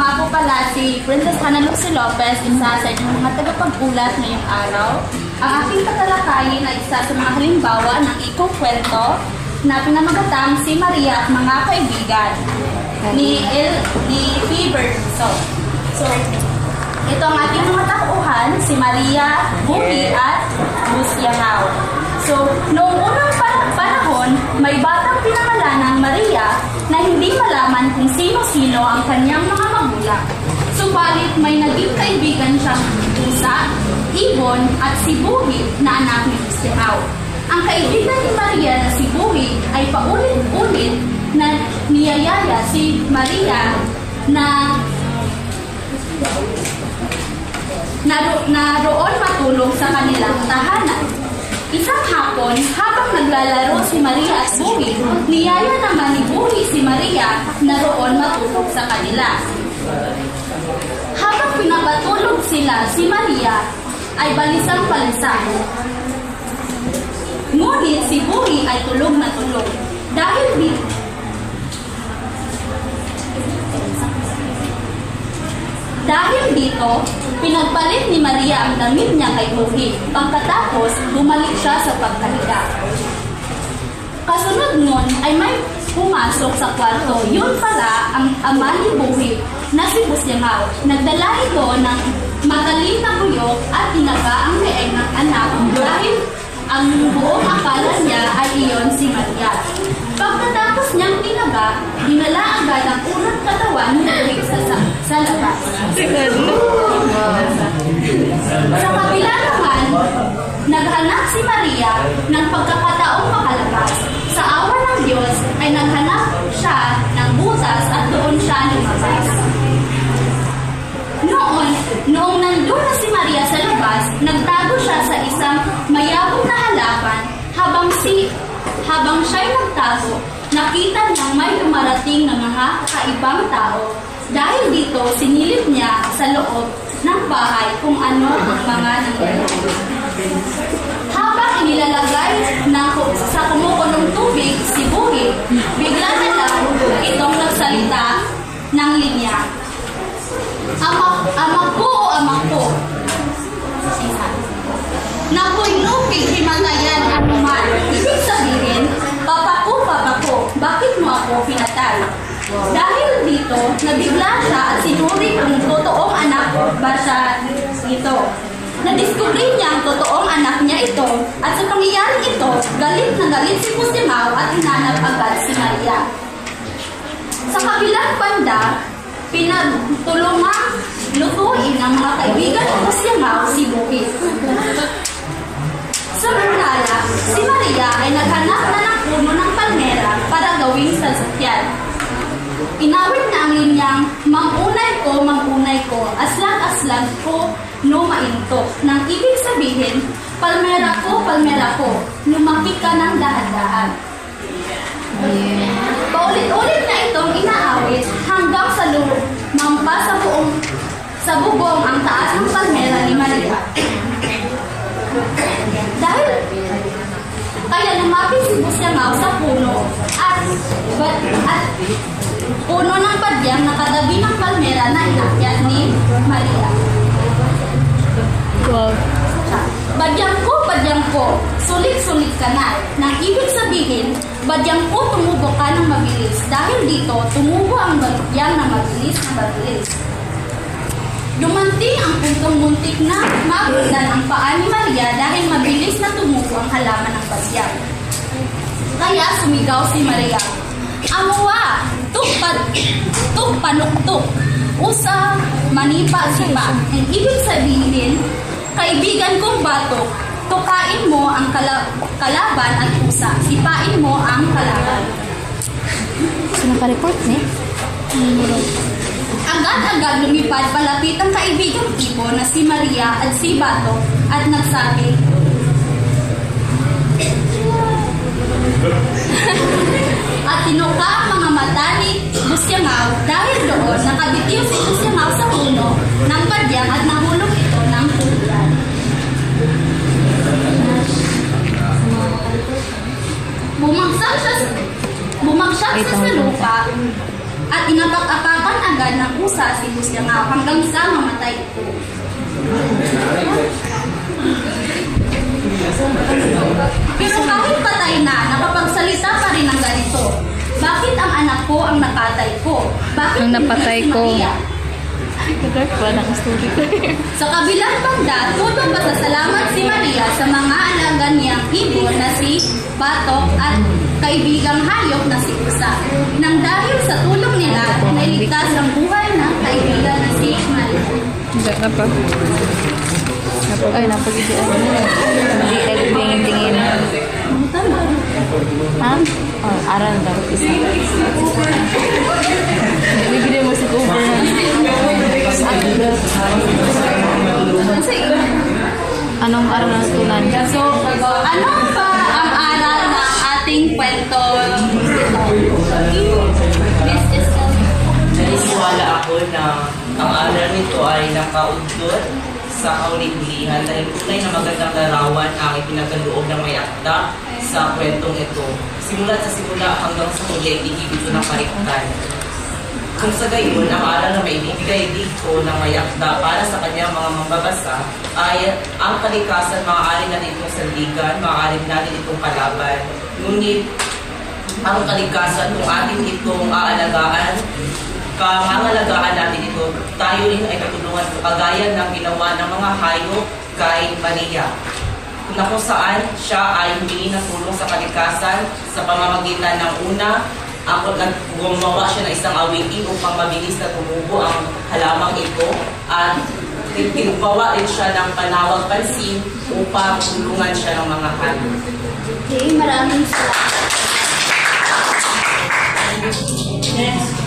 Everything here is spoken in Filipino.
nga po pala si Princess Hannah Lucy Lopez, isa sa inyong mga tagapag-ulat ngayong araw. Ang aking tatalakayin ay isa sa mga halimbawa ng ikong kwento na pinamagatang si Maria at mga kaibigan ni P. Bergson. So, ito ang ating mga tauhan, si Maria, Buhi at Lucianao. So, noong unang panahon, may batang pinangalanang Maria na hindi malaman kung sino-sino ang kanyang mga magulang. Subalit may naging kaibigan siyang pusa, ibon at si Buhi na anak ni Lucianao. Ang kaibigan ni Maria na si Buhi ay paulit-ulit na niyayaya si Maria na roon matulog sa kanilang tahanan. Isang hapon, habang naglalaro si Maria at Buhi, niyaya naman ni Buhi si Maria na roon matulog sa kanila. Habang pinapatulog sila, si Maria ay balisang-balisang. Ngunit si Buhi ay tulog na tulog. Dahil dito, pinagpalit ni Maria ang damit niya kay Buhi. Pagkatapos, bumalik siya sa pagkahiga. Kasunod nun ay may pumasok sa kwarto. Yun pala ang ama ni Buhi na si Lucianao. Nagdala ito ng magaling na buyok at tinaga ang leeg ng anak dahil ang buong akala niya ay iyon si Maria. Pagkatapos niyang tinaga, dinala agad ang unang katawan ni Buhi sa labas. Sa kabila naman, naghanap si Maria ng pagkakataong makalabas. Sa awa ng Diyos ay naghanap siya ng butas at doon siya lumabas. Noong nandun na si Maria sa labas, nagtago siya sa isang mayabong na halaman. Habang siya'y nagtago, nakita niyang may dumarating na mga kakaibang tao. Dahil dito, sinilip niya sa loob ng bahay kung ano ang mga nangyayari. Habang inilalagay sa kumukulong tubig si Buhi, bigla na lang itong nagsalita ng linya. Ama ko. Nako'y nupig himatayan anuman. Ibig sabihin, papa ko, bakit mo ako pinatay? Dahil dito, nabigla siya at sinuri kung totoong anak ba siya ito. Nadiskubre niya ang totoong anak niya ito at sa pangyayaring ito, galit na galit si Lucianao at hinanap agad si Maria. Sa kabilang banda, pinagtulungang lutuin ng mga kaibigan ni Lucianao si Buhi. Samantala, si Maria ay naghanap na ng puno ng palmera para gawing sasakyan. Inawit na ang linyang, Mamunay ko, aslang ko, no mainto. Nang ibig sabihin, palmera ko, lumaki ka ng dahan-dahan. Paulit-ulit na itong inaawit hanggang sa lumampa sa bubong ang taas ng palmera ni Maria. Kaya lumapit si Lucianao sa puno at puno ng badyang nakatabi ng palmera na inakyat ni Maria. Wow. Badyang ko, sulit-sulit ka na. Nang ibig sabihin, badyang ko tumubo ka ng mabilis. Dahil dito, tumubo ang badyang na mabilis. Dumating ang puntong muntik na mapundan ang paa ni Maria dahil mabilis na tumubo ang halaman ng badyang. Kaya sumigaw si Maria, Amuwa! Panuktok! Usa, manipa, sipa. Ang ibig sabihin, kaibigan kong batok, tukain mo ang kalaban at usa, sipain mo ang kalaban. Naka-report niya? Agad-agad lumipad palapit ang kaibigang tipo na si Maria at si Batok at nagsabi, at tinuka ang mga mata ni Lucianao dahil doon nakabitiw si Lucianao sa puno ng badyang at nahulog ito ng tuluyan. Bumagsak siya sa lupa at inapak-apakan agad ng pusa si Husgangao hanggang sa mamatay ito. Pero kahit patay na, nakapagsalita pa rin ng ganito. Bakit ang anak ko ang napatay ko? Bakit Ang napatay hindi si ko. Maria? Dark ba ng story ko? Sa kabilang banda, tulong pasasalamat si Maria sa mga alaga niyang ibon na si Batok at kaibigang hayop na si Pusa. Nang dahil sa tulong nila, nailigtas ang buhay ng kaibigan na si Maria. Hindi na pa. Ay, napag-isian mo na. Hindi tayo tingin-tingin. Tama. Ha? Oh, aral daw. Isa. Bibili mo si Cooper na. Kasi, Anong aral ng tunan? so, ano pa ang aral ng ating kwento? This is Naniniwala ako na ang aral nito ay nakaudlot sa kaulit-ulihan dahil tunay na magandang larawan ang ipinagaloob ng may akda sa kwentong ito. Simula sa simula hanggang sa huli, hindi ito nakariktan. Kung sa gayon, ang aral na maibibigay dito ng may akda para sa kanyang mga mambabasa ay ang kalikasan maaari natin itong sandigan, maaari natin itong kalaban. Ngunit ang kalikasan kung atin itong aalagaan, pangangalagaan natin ito, tayo rin ay katulungan kagaya ng ginawa ng mga hayop kay Maria. Na kung saan siya ay humingi ng tulong sa kalikasan sa pamamagitan ng una, gumawa siya ng isang awitin upang mabilis na tumubo ang halamang ito at tinugbawa rin siya ng panawag pansin upang tulungan siya ng mga hayop. Okay, maraming salamat. Next